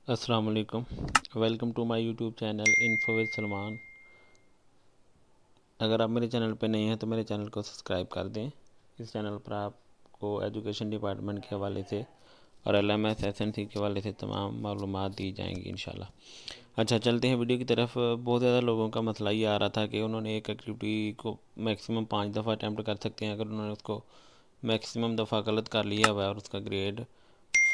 अस्सलाम वालेकुम। Welcome to my YouTube channel info with Salman. अगर आप मेरे चैनल पर नए हैं तो मेरे चैनल को सब्सक्राइब कर दें। इस चैनल पर आपको एजुकेशन डिपार्टमेंट के हवाले से और LMS SNC के हवाले से तमाम मालूमात दी जाएंगी इंशाल्लाह। अच्छा, चलते हैं वीडियो की तरफ। बहुत ज़्यादा लोगों का मसला ये आ रहा था कि उन्होंने एक एक्टिविटी को मैक्सिमम 5 दफ़ा अटैम्प्ट कर सकते हैं। अगर उन्होंने उसको मैक्सिमम दफ़ा गलत कर लिया हुआ है और उसका ग्रेड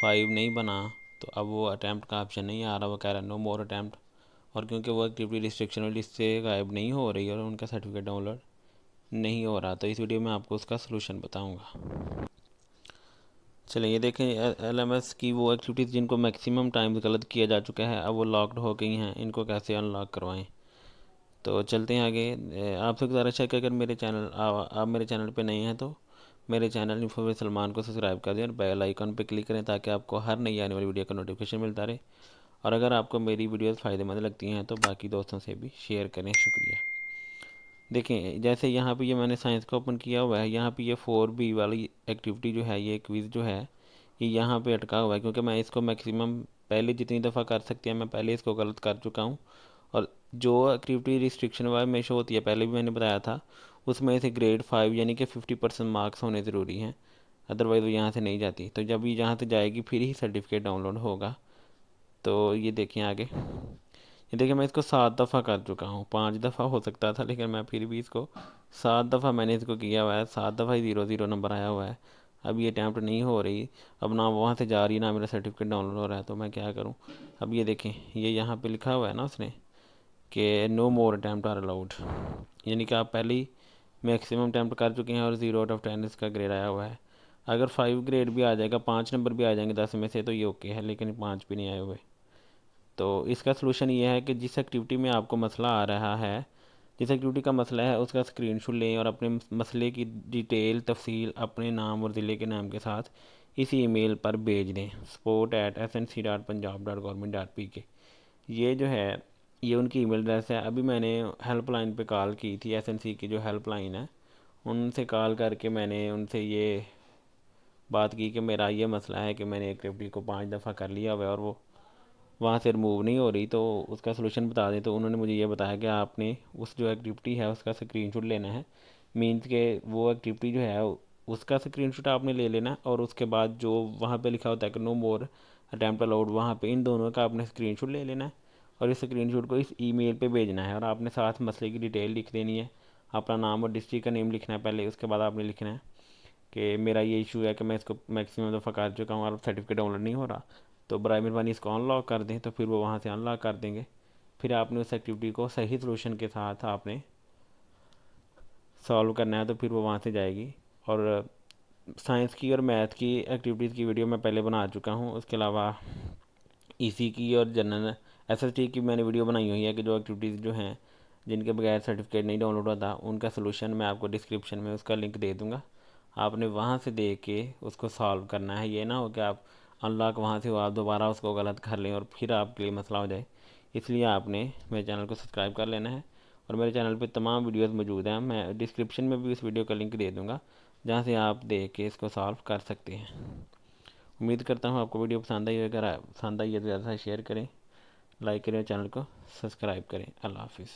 5 नहीं बना, तो अब वो अटैम्प्ट का ऑप्शन नहीं आ रहा, वो कह रहा है नो मोर अटैम्प्ट। और क्योंकि वो एक्टिविटी रिस्ट्रिक्शन वाली लिस्ट से गायब नहीं हो रही और उनका सर्टिफिकेट डाउनलोड नहीं हो रहा, तो इस वीडियो में आपको उसका सलूशन बताऊंगा। चलिए, ये देखें LMS की वो एक्टिविटीज़ जिनको मैक्सिमम टाइम गलत किया जा चुका है, अब वो लॉक्ड हो गई हैं, इनको कैसे अनलॉक करवाएं। तो चलते हैं आगे। आपसे गुजारिश है कि अगर मेरे चैनल आप मेरे चैनल पे नए हैं तो मेरे चैनल इन्फो विद सलमान को सब्सक्राइब कर दें और बेल आइकन पे क्लिक करें ताकि आपको हर नई आने वाली वीडियो का नोटिफिकेशन मिलता रहे। और अगर आपको मेरी वीडियोस फ़ायदेमंद लगती हैं तो बाकी दोस्तों से भी शेयर करें। शुक्रिया। देखें, जैसे यहाँ पे ये मैंने साइंस का ओपन किया हुआ है, यहाँ पे ये 4B वाली एक्टिविटी जो है, ये क्विज़ जो है, ये यहाँ पे अटका हुआ है क्योंकि मैं इसको मैक्सिमम पहले जितनी दफ़ा कर सकते हैं मैं पहले इसको गलत कर चुका हूँ। और जो एक्टिविटी रिस्ट्रिक्शन वाला में शो होती है, पहले भी मैंने बताया था, उसमें से ग्रेड 5 यानी कि 50% मार्क्स होने ज़रूरी हैं, अदरवाइज़ वो यहाँ से नहीं जाती। तो जब ये यहाँ से जाएगी फिर ही सर्टिफिकेट डाउनलोड होगा। तो ये देखें आगे। ये देखिए, मैं इसको 7 दफ़ा कर चुका हूँ। 5 दफ़ा हो सकता था लेकिन मैं फिर भी इसको 7 दफ़ा मैंने इसको किया हुआ है। 7 दफ़ा ही 0 0 नंबर आया हुआ है। अब ये अटैम्प्ट नहीं हो रही, अब ना वहाँ से जा रही ना मेरा सर्टिफिकेट डाउनलोड हो रहा है, तो मैं क्या करूँ। अब ये देखें, ये यहाँ पे लिखा हुआ है ना उसने कि no more attempt are allowed, यानी कि आप पहले ही मैक्सिमम अटैम्प्ट कर चुके हैं और 0 आउट ऑफ 10 इसका ग्रेड आया हुआ है। अगर 5 ग्रेड भी आ जाएगा, 5 नंबर भी आ जाएंगे 10 में से, तो ये ओके है, लेकिन 5 भी नहीं आए हुए। तो इसका सलूशन ये है कि जिस एक्टिविटी में आपको मसला आ रहा है, जिस एक्टिविटी का मसला है, उसका स्क्रीनशॉट लें और अपने मसले की डिटेल तफसील अपने नाम और ज़िले के नाम के साथ इस ईमेल पर भेज दें, support@snc.punjab.government.pk। ये जो है, ये उनकी ईमेल एड्रेस है। अभी मैंने हेल्पलाइन पे कॉल की थी, SNC की जो हेल्पलाइन है, उनसे कॉल करके मैंने उनसे ये बात की कि मेरा ये मसला है कि मैंने एक्टिविटी को 5 दफ़ा कर लिया हुआ है और वो वहाँ से रिमूव नहीं हो रही, तो उसका सलूशन बता दें। तो उन्होंने मुझे ये बताया कि आपने उस जो एक्टिविटी है उसका स्क्रीनशॉट लेना है। मीन्स के वो एक्टिविटी जो है उसका स्क्रीनशॉट आपने ले लेना है और उसके बाद जो वहाँ पे लिखा होता है कि नो मोर अटैम्प्ट अलाउड, वहाँ पे इन दोनों का आपने स्क्रीनशॉट ले लेना है और इस स्क्रीनशॉट को इस ईमेल पे भेजना है। और आपने साथ मसले की डिटेल लिख देनी है, अपना नाम और डिस्ट्रिक्ट का नेम लिखना है पहले, उसके बाद आपने लिखना है कि मेरा ये इशू है कि मैं इसको मैक्सिमम दफ़ा कर चुका हूँ और सर्टिफिकेट डाउनलोड नहीं हो रहा, तो बराए मेहरबानी इसको अनलॉक कर दें। तो फिर वो वहाँ से अनलॉक कर देंगे। फिर आपने उस एक्टिविटी को सही सलूशन के साथ आपने सॉल्व करना है, तो फिर वो वहाँ से जाएगी। और साइंस की और मैथ की एक्टिविटीज़ की वीडियो मैं पहले बना चुका हूँ। उसके अलावा EC की और जनरल SST की मैंने वीडियो बनाई हुई है कि जो एक्टिविटीज़ जो हैं जिनके बगैर सर्टिफिकेट नहीं डाउनलोड होता, उनका सलूशन मैं आपको डिस्क्रिप्शन में उसका लिंक दे दूँगा। आपने वहाँ से देख के उसको सॉल्व करना है। ये ना हो कि आप अनलॉक वहाँ से हो, आप दोबारा उसको गलत कर लें और फिर आपके लिए मसला हो जाए। इसलिए आपने मेरे चैनल को सब्सक्राइब कर लेना है और मेरे चैनल पे तमाम वीडियोस मौजूद हैं। मैं डिस्क्रिप्शन में भी इस वीडियो का लिंक दे दूँगा जहाँ से आप देख के इसको सॉल्व कर सकते हैं। उम्मीद करता हूँ आपको वीडियो पसंद आई। अगर पसंद आई है तो ज़्यादा से शेयर करें, लाइक करें, चैनल को सब्सक्राइब करें। अल्लाह हाफिज़।